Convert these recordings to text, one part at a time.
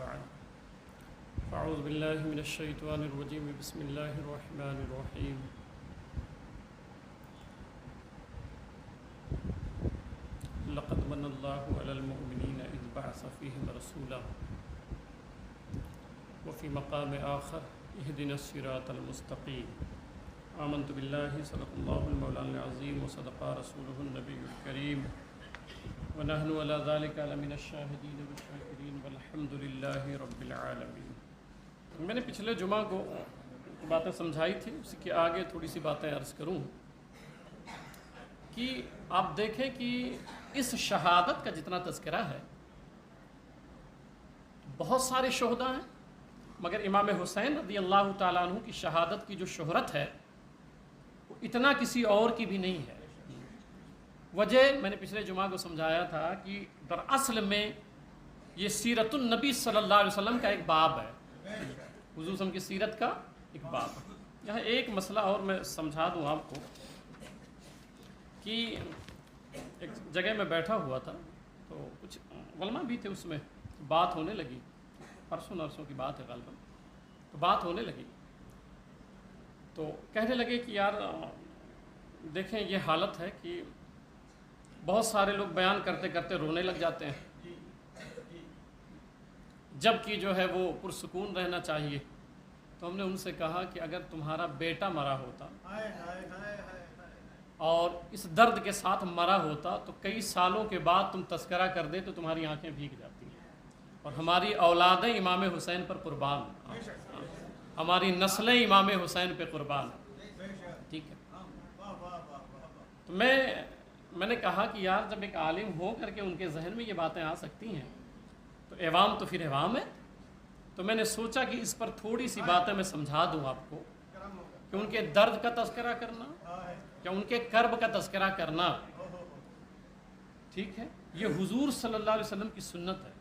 بعد فاعوذ باللہ من الشیطان الرجیم بسم اللہ الرحمن الرحیم لقد من اللہ علی المؤمنین اذ بعث فیہم رسولا وفی مقام آخر اہدنا الصراط المستقیم آمنت باللہ صدق اللہ المولانا العظیم وصدق رسولہ النبی الکریم ونحن علی ذلک لمن الشاہدین والشاکرین والحمد للہ رب العالمین۔ میں نے پچھلے جمعہ کو باتیں سمجھائی تھی، اسی کے آگے تھوڑی سی باتیں عرض کروں کہ آپ دیکھیں کہ اس شہادت کا جتنا تذکرہ ہے بہت سارے شہداء ہیں، مگر امام حسین رضی اللہ تعالیٰ عنہ کی شہادت کی جو شہرت ہے وہ اتنا کسی اور کی بھی نہیں ہے۔ وجہ میں نے پچھلے جمعہ کو سمجھایا تھا کہ دراصل میں یہ سیرت النبی صلی اللہ علیہ وسلم کا ایک باب ہے، حضور صلی اللہ علیہ وسلم کی سیرت کا ایک باب ہے۔ یہاں ایک مسئلہ اور میں سمجھا دوں آپ کو کہ ایک جگہ میں بیٹھا ہوا تھا تو کچھ علماء بھی تھے، اس میں بات ہونے لگی، پرسوں نرسوں کی بات ہے غالباً، تو بات ہونے لگی تو کہنے لگے کہ یار دیکھیں یہ حالت ہے کہ بہت سارے لوگ بیان کرتے کرتے رونے لگ جاتے ہیں، جب کہ جو ہے وہ پرسکون رہنا چاہیے۔ تو ہم نے ان سے کہا کہ اگر تمہارا بیٹا مرا ہوتا اور اس درد کے ساتھ مرا ہوتا تو کئی سالوں کے بعد تم تذکرہ کر دے تو تمہاری آنکھیں بھیگ جاتی ہیں، اور ہماری اولادیں امام حسین پر قربان، ہماری نسلیں امام حسین پہ قربان، ٹھیک ہے۔ تو میں نے کہا کہ یار جب ایک عالم ہو کر کے ان کے ذہن میں یہ باتیں آ سکتی ہیں تو عوام تو پھر عوام ہے۔ تو میں نے سوچا کہ اس پر تھوڑی سی باتیں میں سمجھا دوں آپ کو کہ ان کے درد کا تذکرہ کرنا یا ان کے کرب کا تذکرہ کرنا، ٹھیک ہے، یہ حضور صلی اللہ علیہ وسلم کی سنت ہے۔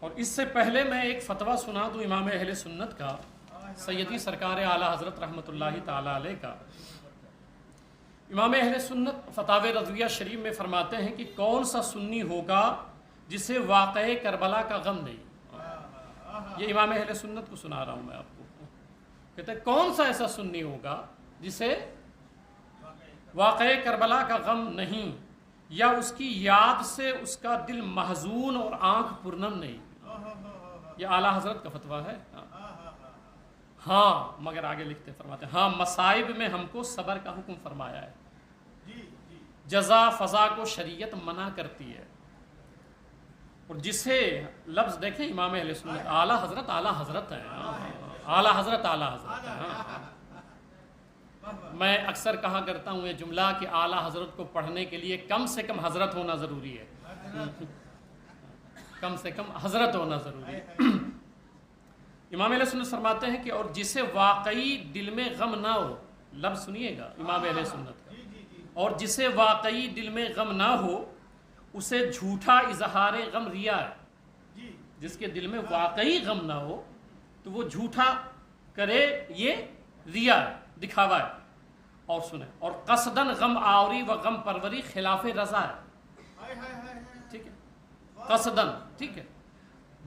اور اس سے پہلے میں ایک فتویٰ سنا دوں امام اہل سنت کا، سیدی سرکار اعلیٰ حضرت رحمۃ اللہ تعالیٰ علیہ کا۔ امام اہل سنت فتاوی رضویہ شریف میں فرماتے ہیں کہ کون سا سنی ہوگا جسے واقعہ کربلا کا غم نہیں۔ یہ امام اہل سنت کو سنا رہا ہوں میں آپ کو، کہتے ہیں کون سا ایسا سنی ہوگا جسے واقعہ کربلا کا غم نہیں، یا اس کی یاد سے اس کا دل محزون اور آنکھ پرنم نہیں۔ یہ اعلیٰ حضرت کا فتویٰ ہے۔ ہاں مگر آگے لکھتے فرماتے ہیں ہاں مصائب میں ہم کو صبر کا حکم فرمایا ہے، جزا فضا کو شریعت منع کرتی ہے۔ اور جسے لفظ دیکھیں امام اہل سنت اعلیٰ حضرت ہیں، اعلیٰ حضرت ہیں۔ میں اکثر کہا کرتا ہوں یہ جملہ کہ اعلیٰ حضرت کو پڑھنے کے لیے کم سے کم حضرت ہونا ضروری ہے، کم سے کم حضرت ہونا ضروری ہے۔ امام اہل سنت فرماتے ہیں کہ اور جسے واقعی دل میں غم نہ ہو، لفظ سنیے گا امام اہل سنت کا، اور جسے واقعی دل میں غم نہ ہو اسے جھوٹا اظہار غم ریا ہے۔ جس کے دل میں واقعی غم نہ ہو تو وہ جھوٹا کرے، یہ ریا ہے، دکھاوا ہے۔ اور سنیں، اور قصدن غم آوری و غم پروری خلاف رضا ہے، ٹھیک ہے، قصدن، ٹھیک ہے،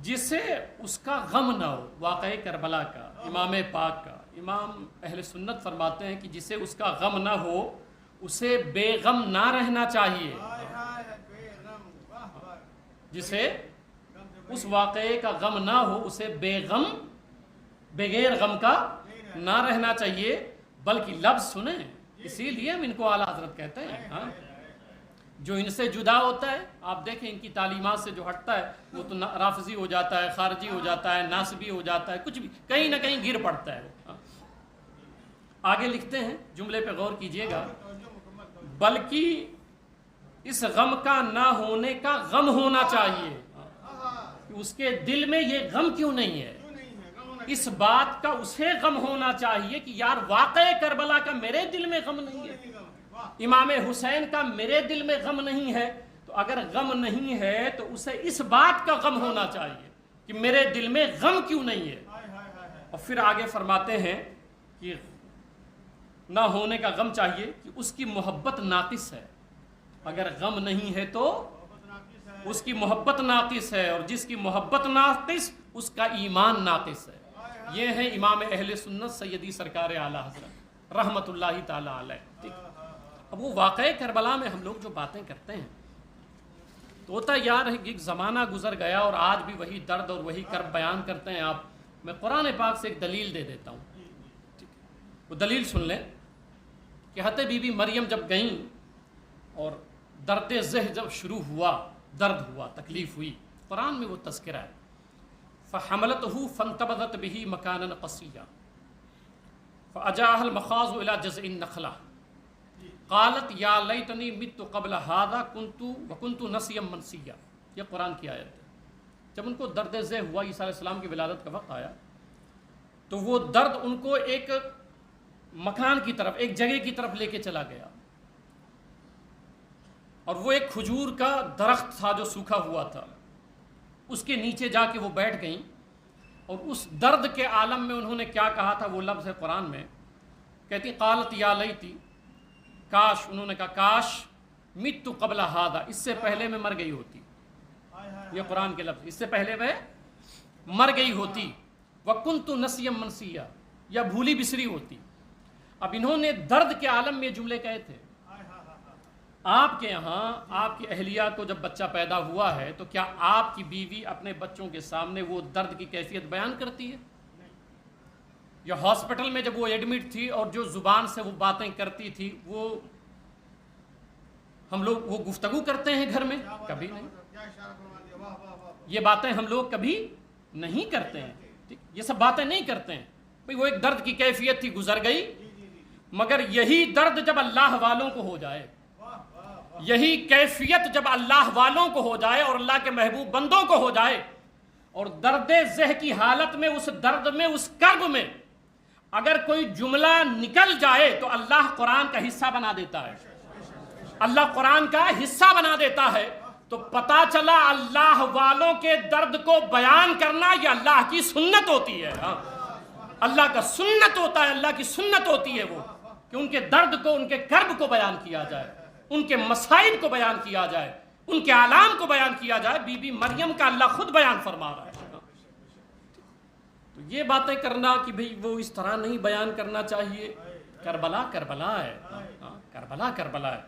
جسے اس کا غم نہ ہو، واقعہ کربلا کا، امام پاک کا، امام اہل سنت فرماتے ہیں کہ جسے اس کا غم نہ ہو اسے بے غم نہ رہنا چاہیے۔ جسے اس واقعے کا غم نہ ہو اسے بغیر غم کا نہ رہنا چاہیے، بلکہ لفظ سنیں، اسی لیے ہم ان کو اعلیٰ حضرت کہتے ہیں۔ جو ان سے جدا ہوتا ہے، آپ دیکھیں ان کی تعلیمات سے جو ہٹتا ہے وہ تو رافضی ہو جاتا ہے، خارجی ہو جاتا ہے، ناسبی ہو جاتا ہے، کچھ بھی کہیں نہ کہیں گر پڑتا ہے وہ۔ آگے لکھتے ہیں، جملے پہ غور کیجئے گا، بلکہ اس غم کا نہ ہونے کا غم ہونا چاہیے، کہ اس کے دل میں یہ غم کیوں نہیں ہے، اس بات کا اسے غم ہونا چاہیے کہ یار واقعہ کربلا کا میرے دل میں غم نہیں ہے، امام حسین کا میرے دل میں غم نہیں ہے۔ تو اگر غم نہیں ہے تو اسے اس بات کا غم ہونا چاہیے کہ میرے دل میں غم کیوں نہیں ہے۔ اور پھر آگے فرماتے ہیں کہ نہ ہونے کا غم چاہیے کہ اس کی محبت ناقص ہے، اگر غم نہیں ہے تو اس کی محبت ناقص ہے، اور جس کی محبت ناقص اس کا ایمان ناقص ہے۔ یہ ہے امام اہل سنت سیدی سرکار اعلیٰ حضرت رحمت اللہ تعالیٰ علیہ۔ اب وہ واقعہ کربلا میں ہم لوگ جو باتیں کرتے ہیں تو ہوتا یار ہے کہ ایک زمانہ گزر گیا اور آج بھی وہی درد اور وہی کرب بیان کرتے ہیں آپ۔ میں قرآن پاک سے ایک دلیل دے دیتا ہوں، وہ دلیل سن لیں کہ حضرت بی بی مریم جب گئیں اور درد ذہ جب شروع ہوا، درد ہوا، تکلیف ہوئی، قرآن میں وہ تذکرہ ہے، فَحَمَلَتْهُ فَانْتَبَذَتْ بِهِ مَكَانًا قَصِيًّا فَأَجَاءَهَا الْمَخَاضُ إِلَى جَذْعِ النَّخْلَةِ قالت یا لیتنی مت قبل هذا وکنت نسیا منسیا۔ یہ قرآن کی آیت ہے۔ جب ان کو درد ذہ ہوا، عیسیٰ علیہ السلام کی ولادت کا وقت آیا تو وہ درد ان کو ایک مکان کی طرف، ایک جگہ کی طرف لے کے چلا گیا، اور وہ ایک کھجور کا درخت تھا جو سوکھا ہوا تھا، اس کے نیچے جا کے وہ بیٹھ گئیں، اور اس درد کے عالم میں انہوں نے کیا کہا تھا، وہ لفظ ہے قرآن میں، کہتی قالت یا لیتی، کاش، انہوں نے کہا کاش مت قبل ہذا، اس سے پہلے میں مر گئی ہوتی۔ یہ قرآن کے لفظ، اس سے پہلے میں مر گئی ہوتی، وکنت نسیا منسیا، یا بھولی بسری ہوتی۔ اب انہوں نے درد کے عالم میں جملے کہے تھے۔ آپ کے یہاں آپ کی اہلیہ کو جب بچہ پیدا ہوا ہے تو کیا آپ کی بیوی اپنے بچوں کے سامنے وہ درد کی کیفیت بیان کرتی ہے؟ یا ہاسپٹل میں جب وہ ایڈمٹ تھی اور جو زبان سے وہ باتیں کرتی تھی، وہ ہم لوگ وہ گفتگو کرتے ہیں گھر میں؟ کبھی نہیں۔ یہ باتیں ہم لوگ کبھی نہیں کرتے ہیں، یہ سب باتیں نہیں کرتے ہیں۔ بھئی وہ ایک درد کی کیفیت تھی، گزر گئی، مگر یہی درد جب اللہ والوں کو ہو جائے، یہی کیفیت جب اللہ والوں کو ہو جائے اور اللہ کے محبوب بندوں کو ہو جائے، اور درد ذہ کی حالت میں، اس درد میں، اس کرب میں اگر کوئی جملہ نکل جائے تو اللہ قرآن کا حصہ بنا دیتا ہے، اللہ قرآن کا حصہ بنا دیتا ہے۔ تو پتا چلا اللہ والوں کے درد کو بیان کرنا یہ اللہ کی سنت ہوتی ہے، اللہ کا سنت ہوتا ہے، اللہ کی سنت ہوتی ہے وہ، کہ ان کے درد کو، ان کے کرب کو بیان کیا جائے، ان کے مسائل کو بیان کیا جائے، ان کے آلام کو بیان کیا جائے۔ بی بی مریم کا اللہ خود بیان فرما رہا ہے۔ تو یہ باتیں کرنا کہ بھئی وہ اس طرح نہیں بیان کرنا چاہیے، کربلا کربلا ہے، کربلا کربلا ہے۔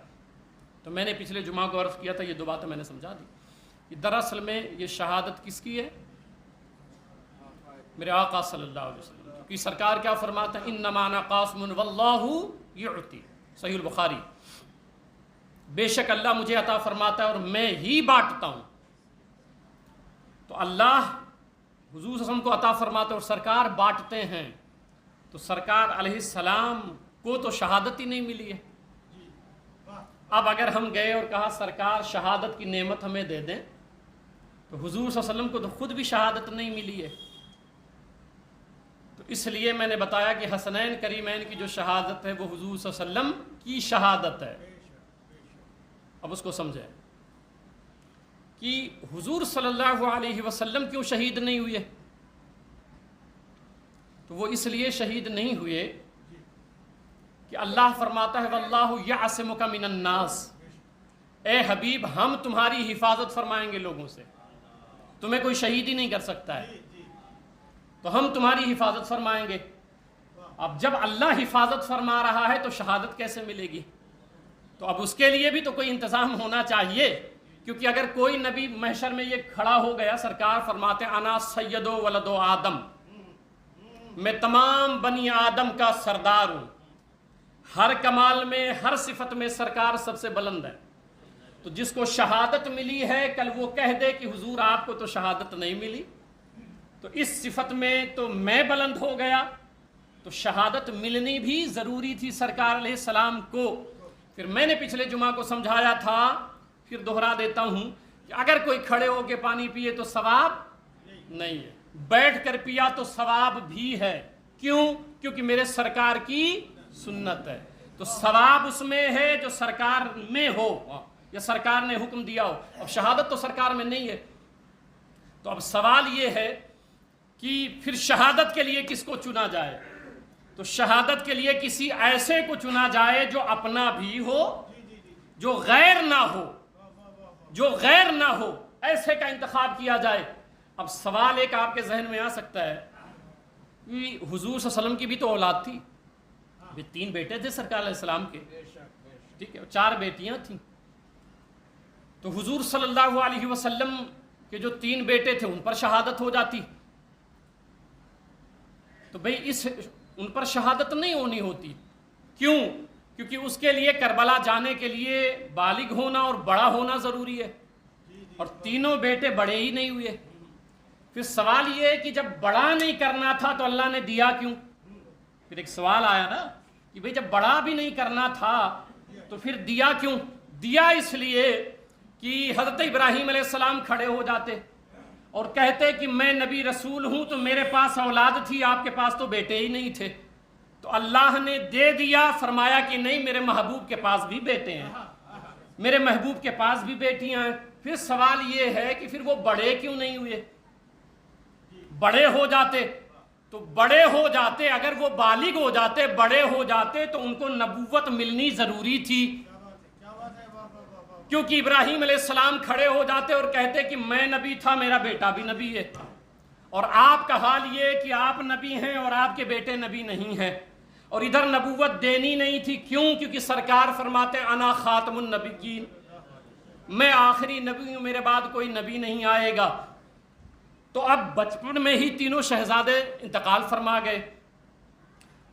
تو میں نے پچھلے جمعہ کو عرض کیا تھا، یہ دو باتیں میں نے سمجھا دی کہ دراصل میں یہ شہادت کس کی ہے؟ میرے آقا صلی اللہ علیہ وسلم کی۔ سرکار کیا فرماتا ہے؟ انما انا قاسم واللہ یعطی، صحیح البخاری، بے شک اللہ مجھے عطا فرماتا ہے اور میں ہی بانٹتا ہوں۔ تو اللہ حضور صلی اللہ علیہ وسلم کو عطا فرماتے اور سرکار بانٹتے ہیں، تو سرکار علیہ السلام کو تو شہادت ہی نہیں ملی ہے۔ اب اگر ہم گئے اور کہا سرکار شہادت کی نعمت ہمیں دے دیں، تو حضور صلی اللہ علیہ وسلم کو تو خود بھی شہادت نہیں ملی ہے۔ تو اس لیے میں نے بتایا کہ حسنین کریمین کی جو شہادت ہے وہ حضور صلی اللہ علیہ وسلم کی شہادت ہے۔ اب اس کو سمجھیں کہ حضور صلی اللہ علیہ وسلم کیوں شہید نہیں ہوئے؟ تو وہ اس لیے شہید نہیں ہوئے کہ اللہ فرماتا ہے واللہ یعصمک من الناس، اے حبیب ہم تمہاری حفاظت فرمائیں گے لوگوں سے، تمہیں کوئی شہید ہی نہیں کر سکتا ہے، تو ہم تمہاری حفاظت فرمائیں گے۔ اب جب اللہ حفاظت فرما رہا ہے تو شہادت کیسے ملے گی؟ تو اب اس کے لیے بھی تو کوئی انتظام ہونا چاہیے، کیونکہ اگر کوئی نبی محشر میں یہ کھڑا ہو گیا، سرکار فرماتے انا سید ولد آدم، میں تمام بنی آدم کا سردار ہوں، ہر کمال میں، ہر صفت میں سرکار سب سے بلند ہے۔ تو جس کو شہادت ملی ہے کل وہ کہہ دے کہ حضور آپ کو تو شہادت نہیں ملی، تو اس صفت میں تو میں بلند ہو گیا، تو شہادت ملنی بھی ضروری تھی سرکار علیہ السلام کو۔ پھر میں نے پچھلے جمعہ کو سمجھایا تھا، پھر دوہرا دیتا ہوں کہ اگر کوئی کھڑے ہو کے پانی پیے تو ثواب نہیں ہے، بیٹھ کر پیا تو ثواب بھی ہے۔ کیوں؟ کیونکہ میرے سرکار کی سنت ہے، تو ثواب اس میں ہے جو سرکار میں ہو یا سرکار نے حکم دیا ہو۔ اب شہادت تو سرکار میں نہیں ہے، تو اب سوال یہ ہے کہ پھر شہادت کے لیے کس کو چنا جائے؟ تو شہادت کے لیے کسی ایسے کو چنا جائے جو اپنا بھی ہو، جو غیر نہ ہو، جو غیر نہ ہو۔ ایسے کا انتخاب کیا جائے۔ اب سوال ایک آپ کے ذہن میں آ سکتا ہے کہ حضور صلی اللہ علیہ وسلم کی بھی تو اولاد تھی، 3 بیٹے تھے سرکار علیہ السلام کے، ٹھیک ہے، 4 بیٹیاں تھیں، تو حضور صلی اللہ علیہ وسلم کے جو 3 بیٹے تھے ان پر شہادت ہو جاتی، تو بھئی ان پر شہادت نہیں ہونی ہوتی، کیوں؟ کیونکہ اس کے لیے کربلا جانے کے لیے بالغ ہونا اور بڑا ہونا ضروری ہے، اور تینوں بیٹے بڑے ہی نہیں ہوئے۔ پھر سوال یہ ہے کہ جب بڑا نہیں کرنا تھا تو اللہ نے دیا کیوں؟ پھر ایک سوال آیا نا کہ بھئی جب بڑا بھی نہیں کرنا تھا تو پھر دیا کیوں؟ دیا اس لیے کہ حضرت ابراہیم علیہ السلام کھڑے ہو جاتے اور کہتے کہ میں نبی رسول ہوں تو میرے پاس اولاد تھی، آپ کے پاس تو بیٹے ہی نہیں تھے، تو اللہ نے دے دیا، فرمایا کہ نہیں میرے محبوب کے پاس بھی بیٹے ہیں، میرے محبوب کے پاس بھی بیٹیاں ہیں۔ پھر سوال یہ ہے کہ پھر وہ بڑے کیوں نہیں ہوئے؟ بڑے ہو جاتے تو بڑے ہو جاتے، اگر وہ بالغ ہو جاتے، بڑے ہو جاتے تو ان کو نبوت ملنی ضروری تھی، کیونکہ ابراہیم علیہ السلام کھڑے ہو جاتے اور کہتے کہ میں نبی تھا، میرا بیٹا بھی نبی ہے، اور آپ کا حال یہ کہ آپ نبی ہیں اور آپ کے بیٹے نبی نہیں ہیں، اور ادھر نبوت دینی نہیں تھی، کیوں؟ کیونکہ سرکار فرماتے انا خاتم النبیین، میں آخری نبی ہوں، میرے بعد کوئی نبی نہیں آئے گا۔ تو اب بچپن میں ہی تینوں شہزادے انتقال فرما گئے،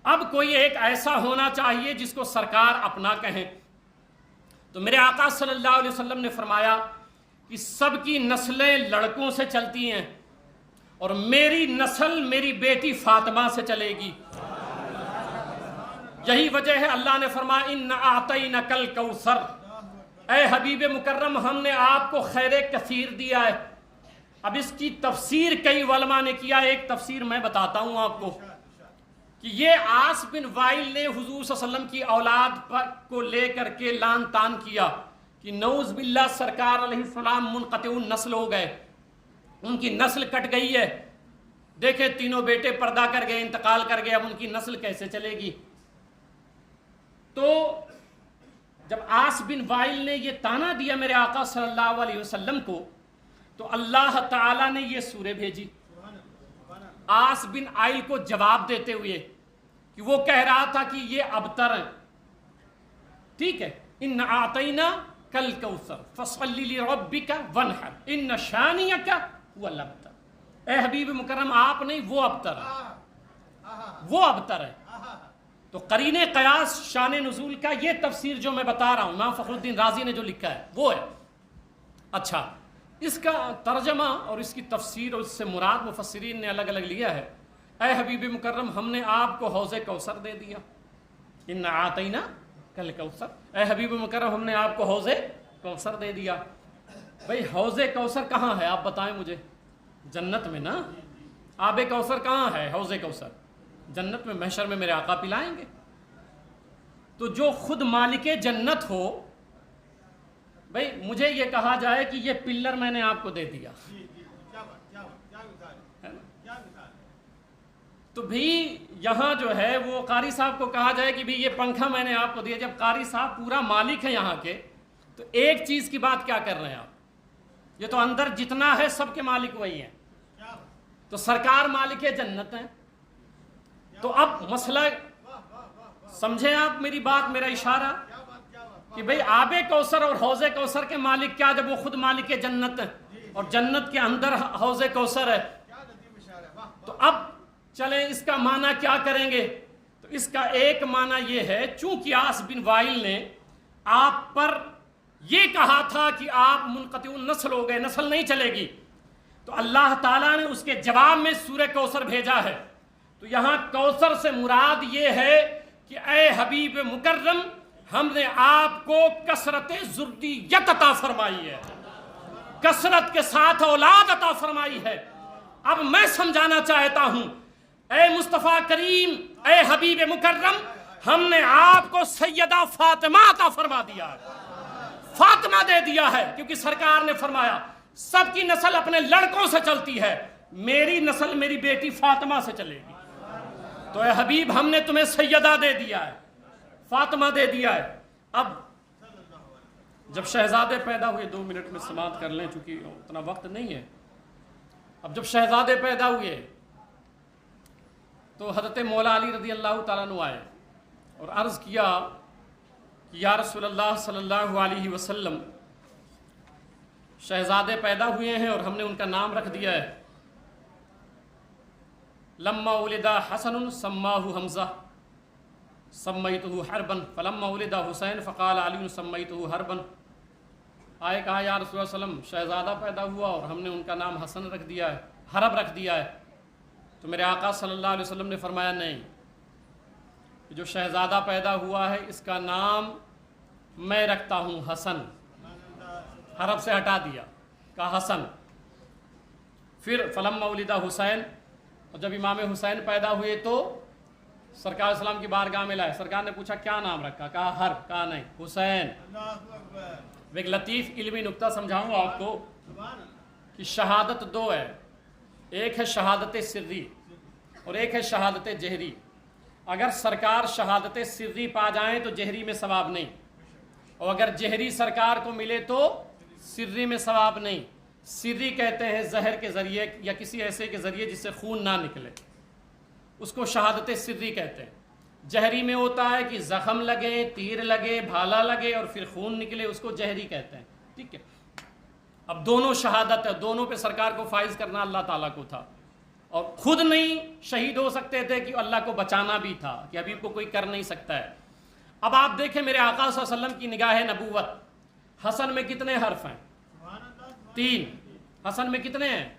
اب کوئی ایک ایسا ہونا چاہیے جس کو سرکار اپنا کہیں، تو میرے آقا صلی اللہ علیہ وسلم نے فرمایا کہ سب کی نسلیں لڑکوں سے چلتی ہیں اور میری نسل میری بیٹی فاطمہ سے چلے گی، یہی وجہ ہے اللہ نے فرمایا اِنَّا أَعْطَيْنَكَ الْكَوْثَرَ، اے حبیب مکرم ہم نے آپ کو خیر کثیر دیا ہے۔ اب اس کی تفسیر کئی علماء نے کیا، ایک تفسیر میں بتاتا ہوں آپ کو کہ یہ عاص بن وائل نے حضور صلی اللہ علیہ وسلم کی اولاد کو لے کر کے لان تان کیا کہ نعوذ باللہ سرکار علیہ السلام منقطع النسل ہو گئے، ان کی نسل کٹ گئی ہے، دیکھیں تینوں بیٹے پردہ کر گئے، انتقال کر گئے، اب ان کی نسل کیسے چلے گی؟ تو جب عاص بن وائل نے یہ تانا دیا میرے آقا صلی اللہ علیہ وسلم کو تو اللہ تعالیٰ نے یہ سورہ بھیجی عاص بن عائل کو جواب دیتے ہوئے کہ وہ کہہ رہا تھا کہ یہ ابتر ہیں، ٹھیک ہے، ان اعطینا کل کوثر فصلی لربک وانحر ان شانیک هو الابتر، اے حبیب مکرم آپ نہیں، وہ ابتر ہے، وہ ابتر ہے۔ تو قرین قیاس شان نزول کا یہ تفسیر جو میں بتا رہا ہوں امام فخر الدین رازی نے جو لکھا ہے وہ ہے۔ اچھا، اس کا ترجمہ اور اس کی تفسیر اور اس سے مراد مفسرین نے الگ الگ لیا ہے۔ اے حبیب مکرم ہم نے آپ کو حوض کوثر دے دیا، اِنَّا أَعْطَيْنَاكَ الْكَوْثَرَ، اے حبیب مکرم ہم نے آپ کو حوض کوثر دے دیا۔ بھئی حوض کوثر کہاں ہے آپ بتائیں مجھے؟ جنت میں نا، آب کوثر کہاں ہے؟ حوض کوثر جنت میں، محشر میں میرے آقا پلائیں گے۔ تو جو خود مالک جنت ہو، بھئی مجھے یہ کہا جائے کہ یہ پلر میں نے آپ کو دے دیا، تو بھی یہاں جو ہے وہ قاری صاحب کو کہا جائے کہ بھی یہ پنکھا میں نے آپ کو دیا، جب قاری صاحب پورا مالک ہے یہاں کے، تو ایک چیز کی بات کیا کر رہے ہیں آپ؟ یہ تو اندر جتنا ہے سب کے مالک وہی ہیں، تو سرکار مالک جنت ہیں۔ تو اب مسئلہ سمجھیں آپ میری بات، میرا اشارہ کہ بھئی آب کوثر اور حوض کوثر کے مالک کیا جب وہ خود مالک جنت ہیں اور جنت کے اندر حوض کوثر ہے؟ تو اب چلیں اس کا معنی کیا کریں گے؟ تو اس کا ایک معنی یہ ہے، چونکہ عاص بن وائل نے آپ پر یہ کہا تھا کہ آپ منقطع النسل ہو گئے، نسل نہیں چلے گی، تو اللہ تعالیٰ نے اس کے جواب میں سورہ کوثر بھیجا ہے۔ تو یہاں کوثر سے مراد یہ ہے کہ اے حبیب مکرم ہم نے آپ کو کثرت ذریت عطا فرمائی ہے، کثرت کے ساتھ اولاد عطا فرمائی ہے۔ اب میں سمجھانا چاہتا ہوں اے مصطفیٰ کریم، اے حبیب مکرم، ہم نے آپ کو سیدہ فاطمہ عطا فرما دیا ہے، فاطمہ دے دیا ہے، کیونکہ سرکار نے فرمایا سب کی نسل اپنے لڑکوں سے چلتی ہے، میری نسل میری بیٹی فاطمہ سے چلے گی، تو اے حبیب ہم نے تمہیں سیدہ دے دیا ہے، فاطمہ دے دیا ہے۔ اب جب شہزادے پیدا ہوئے، 2 منٹ میں سماعت کر لیں چونکہ اتنا وقت نہیں ہے. اب جب شہزادے پیدا ہوئے تو حضرت مولا علی رضی اللہ تعالیٰ عنہ آئے اور عرض کیا کہ یا رسول اللہ صلی اللہ علیہ وسلم، شہزادے پیدا ہوئے ہیں اور ہم نے ان کا نام رکھ دیا ہے. لما ولد حسن سماہ حمزہ سمیتہ حربا فلما ولد حسین فقال علی سمیتہ حربا. آئے کہا یا رسول اللہ صلی اللہ علیہ وسلم، شہزادہ پیدا ہوا اور ہم نے ان کا نام حسن رکھ دیا ہے، حرب رکھ دیا ہے. تو میرے آقا صلی اللہ علیہ وسلم نے فرمایا نہیں، جو شہزادہ پیدا ہوا ہے اس کا نام میں رکھتا ہوں حسن. حرب سے ہٹا دیا، کہا حسن. پھر فلما ولد حسین، اور جب امام حسین پیدا ہوئے تو سرکار اسلام کی بارگاہ میں لائے. سرکار نے پوچھا کیا نام رکھا؟ کہا حرب. کہا نہیں، حسین. ایک لطیف علمی نکتہ سمجھاؤں آپ کو کہ شہادت 2 ہے، ایک ہے شہادت سری اور ایک ہے شہادت جہری. اگر سرکار شہادت سری پا جائیں تو جہری میں ثواب نہیں، اور اگر جہری سرکار کو ملے تو سری میں ثواب نہیں. سری کہتے ہیں زہر کے ذریعے یا کسی ایسے کے ذریعے جس سے خون نہ نکلے، اس کو شہادت سری کہتے ہیں. جہری میں ہوتا ہے کہ زخم لگے، تیر لگے، بھالا لگے اور پھر خون نکلے، اس کو جہری کہتے ہیں. ٹھیک ہے. اب دونوں شہادت ہے، دونوں پہ سرکار کو فائز کرنا اللہ تعالیٰ کو تھا، اور خود نہیں شہید ہو سکتے تھے کہ اللہ کو بچانا بھی تھا کہ ابھی کو کوئی کر نہیں سکتا ہے. اب آپ دیکھیں میرے آقا صلی اللہ علیہ وسلم کی نگاہ نبوت، حسن میں کتنے حرف ہیں؟ 3. حسن میں کتنے ہیں؟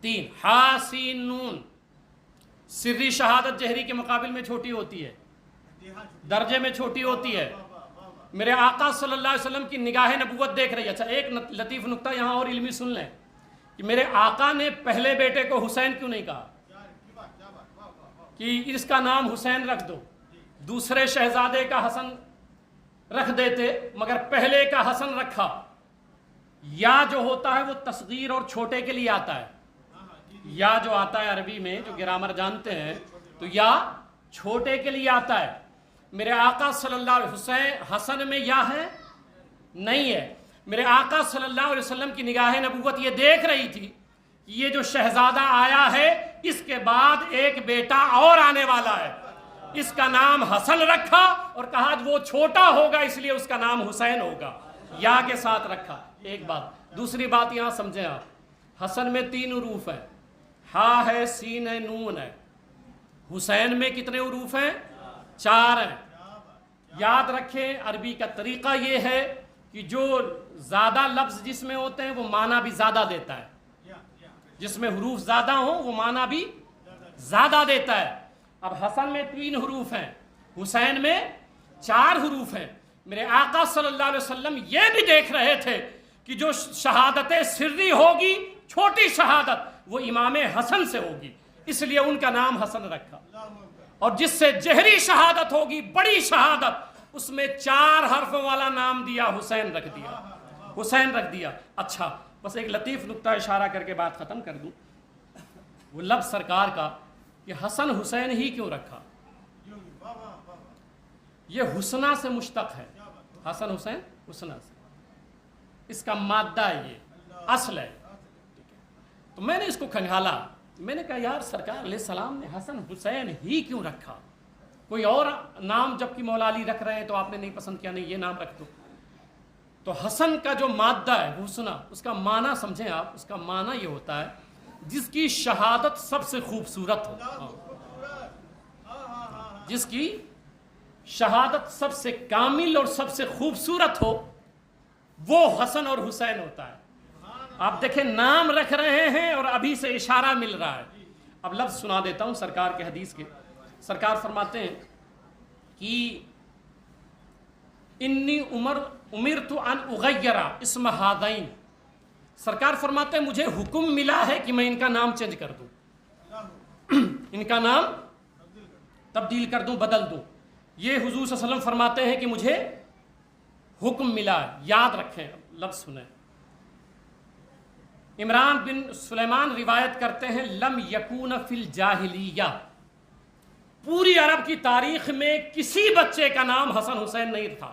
3. ہا سین نون. سری شہادت جہری کے مقابل میں چھوٹی ہوتی ہے، درجے میں چھوٹی ہوتی ہے. میرے آقا صلی اللہ علیہ وسلم کی نگاہ نبوت دیکھ رہی ہے. اچھا ایک لطیف نکتہ یہاں اور علمی سن لیں کہ میرے آقا نے پہلے بیٹے کو حسین کیوں نہیں کہا کہ اس کا نام حسین رکھ دو؟ دوسرے شہزادے کا حسن رکھ دیتے، مگر پہلے کا حسن رکھا. یا جو ہوتا ہے وہ تصغیر اور چھوٹے کے لیے آتا ہے. یا جو آتا ہے عربی میں، جو گرامر جانتے ہیں، تو یا چھوٹے کے لیے آتا ہے. میرے آقا صلی اللہ علیہ وسلم حسن میں یا ہے نہیں ہے. میرے آقا صلی اللہ علیہ وسلم کی نگاہ نبوت یہ دیکھ رہی تھی کہ یہ جو شہزادہ آیا ہے اس کے بعد ایک بیٹا اور آنے والا ہے، اس کا نام حسن رکھا اور کہا وہ چھوٹا ہوگا اس لیے اس کا نام حسین ہوگا، یا کے ساتھ رکھا. ایک بات. دوسری بات یہاں سمجھیں آپ، حسن میں 3 حروف ہیں، ہا ہے، سین ہے، نون ہے. حسین میں کتنے حروف ہیں؟ 4 ہیں. یاد رکھیں عربی کا طریقہ یہ ہے کہ جو زیادہ لفظ جس میں ہوتے ہیں وہ معنی بھی زیادہ دیتا ہے، جس میں حروف زیادہ ہوں وہ معنی بھی زیادہ دیتا ہے. اب حسن میں 3 حروف ہیں، حسین میں 4 حروف ہیں. میرے آقا صلی اللہ علیہ وسلم یہ بھی دیکھ رہے تھے کہ جو شہادت سری ہوگی، چھوٹی شہادت، وہ امام حسن سے ہوگی، اس لیے ان کا نام حسن رکھا. اور جس سے جہری شہادت ہوگی، بڑی شہادت، اس میں 4 حرفوں والا نام دیا، حسین رکھ دیا. حسین رکھ دیا. اچھا بس ایک لطیف نکتہ اشارہ کر کے بات ختم کر دوں. وہ لفظ سرکار کا کہ حسن حسین ہی کیوں رکھا؟ یہ حسنہ سے مشتق ہے. حسن حسین حسنہ سے، اس کا مادہ ہے، یہ اصل ہے. تو میں نے اس کو کھنگالا، میں نے کہا یار سرکار علیہ السلام نے حسن حسین ہی کیوں رکھا؟ کوئی اور نام جبکہ مولا علی رکھ رہے ہیں تو آپ نے نہیں پسند کیا، نہیں یہ نام رکھ دو. تو حسن کا جو مادہ ہے حسنہ، اس کا معنی سمجھیں آپ. اس کا معنی یہ ہوتا ہے جس کی شہادت سب سے خوبصورت ہو، جس کی شہادت سب سے کامل اور سب سے خوبصورت ہو، وہ حسن اور حسین ہوتا ہے. آپ دیکھیں نام رکھ رہے ہیں اور ابھی سے اشارہ مل رہا ہے. اب لفظ سنا دیتا ہوں سرکار کے حدیث کے. سرکار فرماتے ہیں کہ انی امرت ان اغیر اسم ہذین. سرکار فرماتے ہیں مجھے حکم ملا ہے کہ میں ان کا نام چینج کر دوں، ان کا نام تبدیل کر دوں، بدل دوں. یہ حضور صلی اللہ علیہ وسلم فرماتے ہیں کہ مجھے حکم ملا ہے. یاد رکھیں لفظ سنیں. عمران بن سلیمان روایت کرتے ہیں لم یکون فی الجاہلیہ، پوری عرب کی تاریخ میں کسی بچے کا نام حسن حسین نہیں تھا.